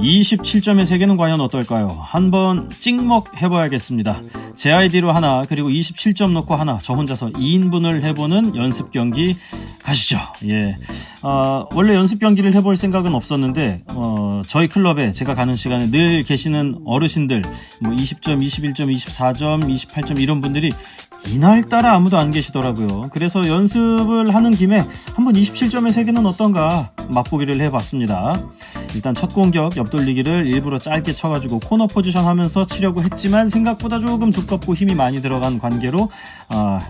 27점의 세계는 과연 어떨까요? 한번 찍먹 해봐야겠습니다. 제 아이디로 하나, 그리고 27점 넣고 하나, 저 혼자서 2인분을 해보는 연습 경기 가시죠. 예. 원래 연습 경기를 해볼 생각은 없었는데, 저희 클럽에 제가 가는 시간에 늘 계시는 어르신들, 뭐 20점, 21점, 24점, 28점 이런 분들이 이날따라 아무도 안 계시더라고요. 그래서 연습을 하는 김에 한번 27점의 세계는 어떤가 맛보기를 해봤습니다. 일단 첫 공격 옆돌리기를 일부러 짧게 쳐가지고 코너 포지션 하면서 치려고 했지만 생각보다 조금 두껍고 힘이 많이 들어간 관계로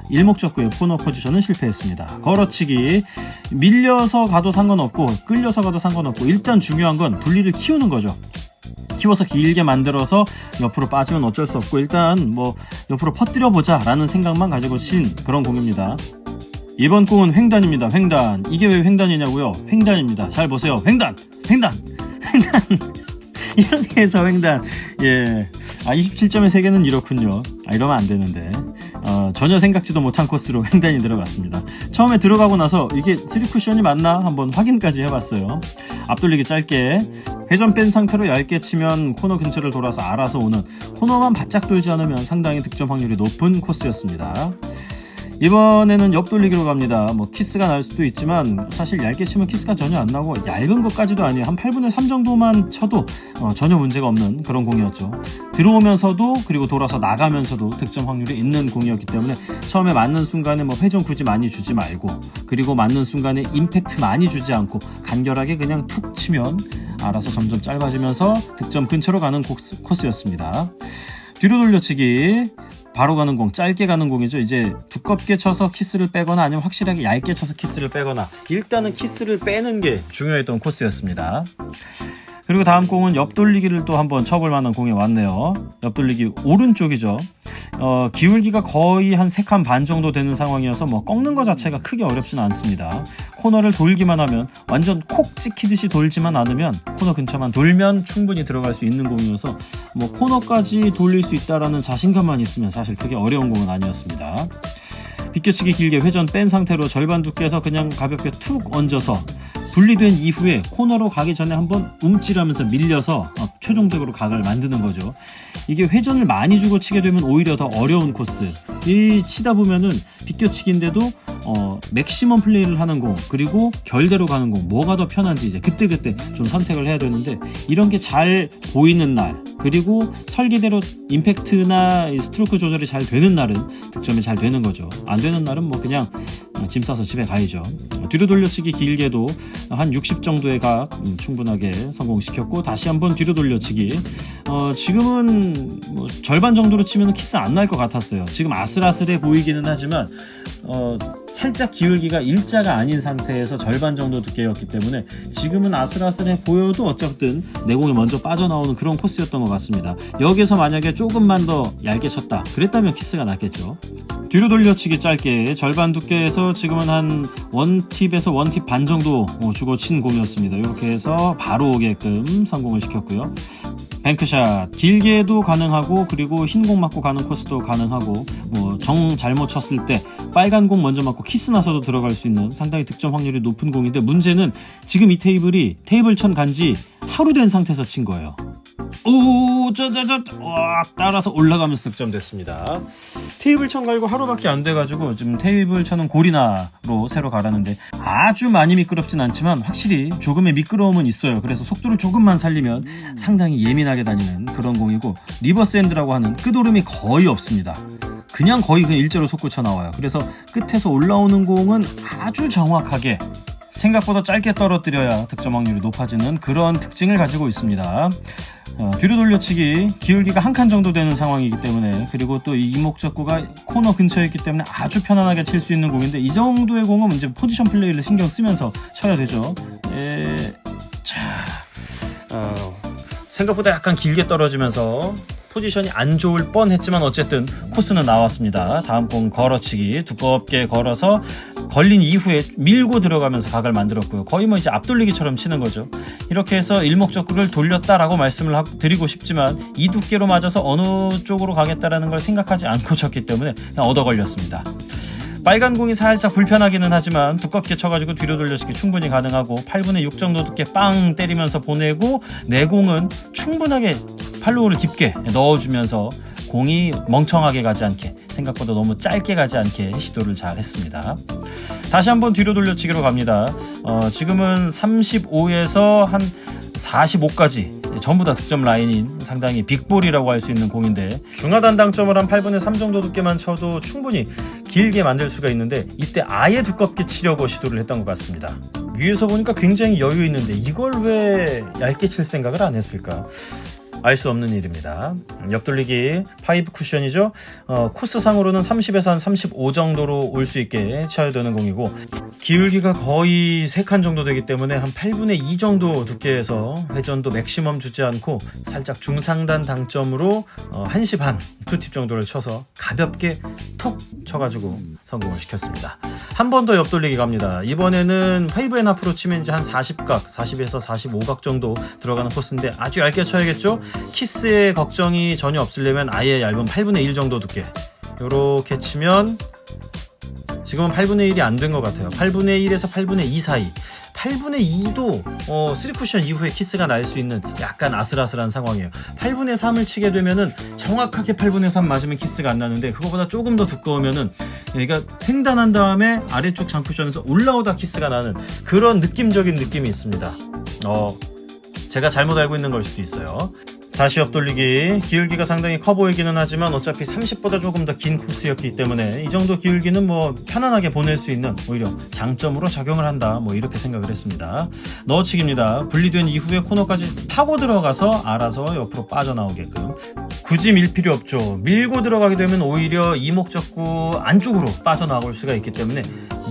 일목적구의 코너 포지션은 실패했습니다. 걸어치기 밀려서 가도 상관없고 끌려서 가도 상관없고 일단 중요한 건 분리를 키우는 거죠. 키워서 길게 만들어서 옆으로 빠지면 어쩔 수 없고 일단 뭐 옆으로 퍼뜨려 보자 라는 생각만 가지고 친 그런 공입니다. 이번 공은 횡단입니다. 횡단. 이게 왜 횡단이냐고요? 횡단입니다. 잘 보세요. 횡단 이렇게 해서 횡단. 예. 27점의 세계는 이렇군요. 이러면 안 되는데. 전혀 생각지도 못한 코스로 횡단이 들어갔습니다. 처음에 들어가고 나서 이게 3쿠션이 맞나 한번 확인까지 해봤어요. 앞돌리기 짧게 회전 뺀 상태로 얇게 치면 코너 근처를 돌아서 알아서 오는, 코너만 바짝 돌지 않으면 상당히 득점 확률이 높은 코스였습니다. 이번에는 옆돌리기로 갑니다. 뭐 키스가 날 수도 있지만 사실 얇게 치면 키스가 전혀 안 나고 얇은 것까지도 아니에요. 한 8분의 3 정도만 쳐도 전혀 문제가 없는 그런 공이었죠. 들어오면서도 그리고 돌아서 나가면서도 득점 확률이 있는 공이었기 때문에 처음에 맞는 순간에 뭐 회전 굳이 많이 주지 말고, 그리고 맞는 순간에 임팩트 많이 주지 않고 간결하게 그냥 툭 치면 알아서 점점 짧아지면서 득점 근처로 가는 코스였습니다. 뒤로 돌려치기 바로 가는 공, 짧게 가는 공이죠. 이제 두껍게 쳐서 키스를 빼거나 아니면 확실하게 얇게 쳐서 키스를 빼거나 일단은 키스를 빼는 게 중요했던 코스였습니다. 그리고 다음 공은 옆돌리기를 또 한번 쳐볼 만한 공이 왔네요. 옆돌리기 오른쪽이죠. 기울기가 거의 한 3칸 반 정도 되는 상황이어서 뭐 꺾는 것 자체가 크게 어렵지는 않습니다. 코너를 돌기만 하면, 완전 콕 찍히듯이 돌지만 않으면, 코너 근처만 돌면 충분히 들어갈 수 있는 공이어서 뭐 코너까지 돌릴 수 있다라는 자신감만 있으면 사실 크게 어려운 공은 아니었습니다. 비껴치기 길게 회전 뺀 상태로 절반 두께에서 그냥 가볍게 툭 얹어서 분리된 이후에 코너로 가기 전에 한번 움찔하면서 밀려서 최종적으로 각을 만드는 거죠. 이게 회전을 많이 주고 치게 되면 오히려 더 어려운 코스. 이 치다 보면은 비껴치기인데도 맥시멈 플레이를 하는 공, 그리고 결대로 가는 공, 뭐가 더 편한지 이제 그때그때 좀 선택을 해야 되는데, 이런 게 잘 보이는 날, 그리고 설계대로 임팩트나 스트로크 조절이 잘 되는 날은 득점이 잘 되는 거죠. 안 되는 날은 뭐 그냥 짐 싸서 집에 가야죠. 뒤로 돌려치기 길게도 한 60 정도의 각 충분하게 성공시켰고, 다시 한번 뒤로 돌려치기. 지금은 뭐 절반 정도로 치면 키스 안 날 것 같았어요. 지금 아슬아슬해 보이기는 하지만 살짝 기울기가 일자가 아닌 상태에서 절반 정도 두께였기 때문에 지금은 아슬아슬해 보여도 어쨌든 내공이 먼저 빠져나오는 그런 코스였던 것 같습니다. 여기서 만약에 조금만 더 얇게 쳤다 그랬다면 키스가 났겠죠. 뒤로 돌려치기 짧게 절반 두께에서 지금은 한 원팁에서 원팁 반 정도 주고 친 공이었습니다. 이렇게 해서 바로 오게끔 성공을 시켰고요. 뱅크샷 길게도 가능하고, 그리고 흰 공 맞고 가는 코스도 가능하고, 뭐 정 잘못 쳤을 때 빨간 공 먼저 맞고 키스 나서도 들어갈 수 있는 상당히 득점 확률이 높은 공인데, 문제는 지금 이 테이블이 테이블 천 간지 하루 된 상태에서 친 거예요. 따라서 올라가면서 득점됐습니다. 테이블 천 갈고 하루밖에 안 돼가지고 지금 테이블 천은 고리나로 새로 갈았는데 아주 많이 미끄럽진 않지만 확실히 조금의 미끄러움은 있어요. 그래서 속도를 조금만 살리면 상당히 예민하게 다니는 그런 공이고, 리버스 핸드라고 하는 끝오름이 거의 없습니다. 그냥 거의 그냥 일자로 솟구쳐 나와요. 그래서 끝에서 올라오는 공은 아주 정확하게 생각보다 짧게 떨어뜨려야 득점 확률이 높아지는 그런 특징을 가지고 있습니다. 뒤로 돌려치기 기울기가 한 칸 정도 되는 상황이기 때문에, 그리고 또 이 이목적구가 코너 근처에 있기 때문에 아주 편안하게 칠 수 있는 공인데, 이 정도의 공은 이제 포지션 플레이를 신경 쓰면서 쳐야 되죠. 생각보다 약간 길게 떨어지면서 포지션이 안 좋을 뻔했지만 어쨌든 코스는 나왔습니다. 다음 공 걸어치기 두껍게 걸어서 걸린 이후에 밀고 들어가면서 각을 만들었고요. 거의 뭐 이제 앞돌리기처럼 치는 거죠. 이렇게 해서 일목적구를 돌렸다라고 말씀을 드리고 싶지만 이 두께로 맞아서 어느 쪽으로 가겠다라는 걸 생각하지 않고 쳤기 때문에 그냥 얻어 걸렸습니다. 빨간 공이 살짝 불편하기는 하지만 두껍게 쳐가지고 뒤로 돌려치기 충분히 가능하고 8분의 6 정도 두께 빵 때리면서 보내고 내공은 충분하게 팔로우를 깊게 넣어주면서 공이 멍청하게 가지 않게, 생각보다 너무 짧게 가지 않게 시도를 잘 했습니다. 다시 한번 뒤로 돌려치기로 갑니다. 지금은 35에서 한 45까지 전부 다 득점 라인인 상당히 빅볼이라고 할 수 있는 공인데, 중하단 당점을 한 8분의 3 정도 두께만 쳐도 충분히 길게 만들 수가 있는데 이때 아예 두껍게 치려고 시도를 했던 것 같습니다. 위에서 보니까 굉장히 여유 있는데 이걸 왜 얇게 칠 생각을 안 했을까? 알 수 없는 일입니다. 옆돌리기 5 쿠션이죠. 코스상으로는 30에서 한 35 정도로 올 수 있게 쳐야 되는 공이고, 기울기가 거의 3칸 정도 되기 때문에 한 8분의 2 정도 두께에서 회전도 맥시멈 주지 않고 살짝 중상단 당점으로 1시 반 2팁 정도를 쳐서 가볍게 톡 쳐가지고 성공을 시켰습니다. 한 번 더 옆돌리기 갑니다. 이번에는 5&하프로 치면 이제 한 40각, 40에서 45각 정도 들어가는 코스인데 아주 얇게 쳐야겠죠? 키스에 걱정이 전혀 없으려면 아예 얇은 8분의 1 정도 두께, 요렇게 치면 지금은 8분의 1이 안 된 것 같아요. 8분의 1에서 8분의 2 사이, 8분의 2도 3쿠션 이후에 키스가 날 수 있는 약간 아슬아슬한 상황이에요. 8분의 3을 치게 되면은 정확하게 8분의 3 맞으면 키스가 안 나는데, 그거보다 조금 더 두꺼우면은 얘가 횡단한 다음에 아래쪽 장쿠션에서 올라오다 키스가 나는 그런 느낌적인 느낌이 있습니다. 제가 잘못 알고 있는 걸 수도 있어요. 다시 옆돌리기. 기울기가 상당히 커 보이기는 하지만 어차피 30보다 조금 더 긴 코스였기 때문에 이 정도 기울기는 뭐 편안하게 보낼 수 있는 오히려 장점으로 작용을 한다, 뭐 이렇게 생각을 했습니다. 넣어치기입니다. 분리된 이후에 코너까지 파고 들어가서 알아서 옆으로 빠져나오게끔. 굳이 밀 필요 없죠. 밀고 들어가게 되면 오히려 이목적구 안쪽으로 빠져나올 수가 있기 때문에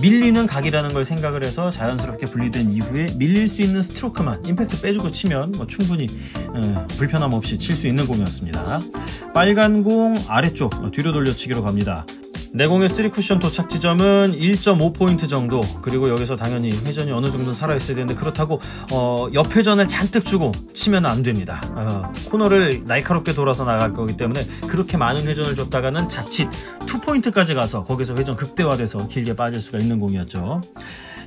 밀리는 각이라는 걸 생각을 해서 자연스럽게 분리된 이후에 밀릴 수 있는 스트로크만 임팩트 빼주고 치면 뭐 충분히 불편함 없이 칠 수 있는 공이었습니다. 빨간 공 아래쪽 뒤로 돌려치기로 갑니다. 내공의 3쿠션 도착 지점은 1.5포인트 정도, 그리고 여기서 당연히 회전이 어느 정도 살아있어야 되는데 그렇다고 옆회전을 잔뜩 주고 치면 안 됩니다. 코너를 날카롭게 돌아서 나갈 거기 때문에 그렇게 많은 회전을 줬다가는 자칫 2포인트까지 가서 거기서 회전 극대화돼서 길게 빠질 수가 있는 공이었죠.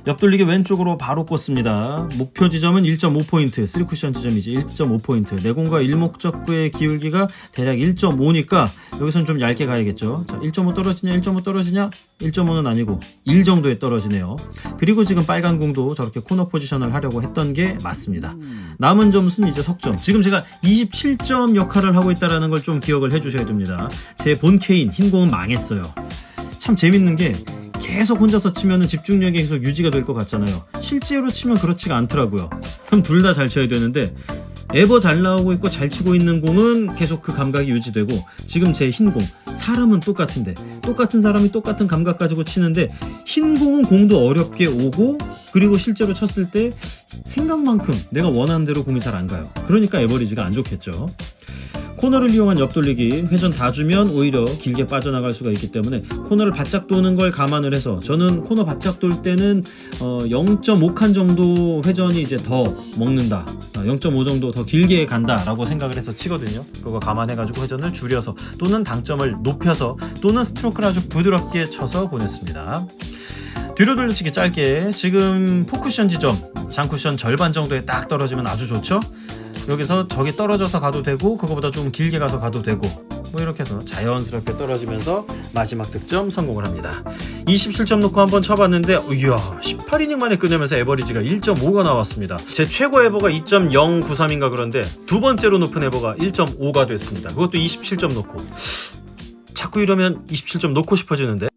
옆돌리기 왼쪽으로 바로 꽂습니다. 목표 지점은 1.5포인트, 3쿠션 지점이지 1.5포인트. 내공과 일목적구의 기울기가 대략 1.5니까 여기서는 좀 얇게 가야겠죠. 자, 1.5 떨어지냐 1.5 떨어지냐, 1.5는 아니고 1 정도에 떨어지네요. 그리고 지금 빨간 공도 저렇게 코너 포지션을 하려고 했던 게 맞습니다. 남은 점수는 이제 석점. 지금 제가 27점 역할을 하고 있다는 걸 좀 기억을 해주셔야 됩니다. 제 본캐인 흰 공은 망했어요. 참 재밌는 게 계속 혼자서 치면 집중력이 계속 유지가 될 것 같잖아요. 실제로 치면 그렇지가 않더라고요. 그럼 둘 다 잘 쳐야 되는데, 에버 잘 나오고 있고 잘 치고 있는 공은 계속 그 감각이 유지되고, 지금 제 흰 공, 사람은 똑같은데 똑같은 사람이 똑같은 감각 가지고 치는데 흰 공은 공도 어렵게 오고, 그리고 실제로 쳤을 때 생각만큼 내가 원하는 대로 공이 잘 안 가요. 그러니까 에버리지가 안 좋겠죠. 코너를 이용한 옆돌리기, 회전 다 주면 오히려 길게 빠져나갈 수가 있기 때문에 코너를 바짝 도는 걸 감안을 해서 저는 코너 바짝 돌 때는 0.5칸 정도 회전이 이제 더 먹는다, 0.5 정도 더 길게 간다 라고 생각을 해서 치거든요. 그거 감안해가지고 회전을 줄여서 또는 당점을 높여서 또는 스트로크를 아주 부드럽게 쳐서 보냈습니다. 뒤로 돌려치기 짧게. 지금 포쿠션 지점, 장쿠션 절반 정도에 딱 떨어지면 아주 좋죠. 여기서 저기 떨어져서 가도 되고 그거보다 좀 길게 가서 가도 되고, 뭐 이렇게 해서 자연스럽게 떨어지면서 마지막 득점 성공을 합니다. 27점 놓고 한번 쳐봤는데 이야, 18이닝 만에 끝내면서 에버리지가 1.5가 나왔습니다. 제 최고 에버가 2.093인가 그런데 두 번째로 높은 에버가 1.5가 됐습니다. 그것도 27점 놓고. 자꾸 이러면 27점 놓고 싶어지는데.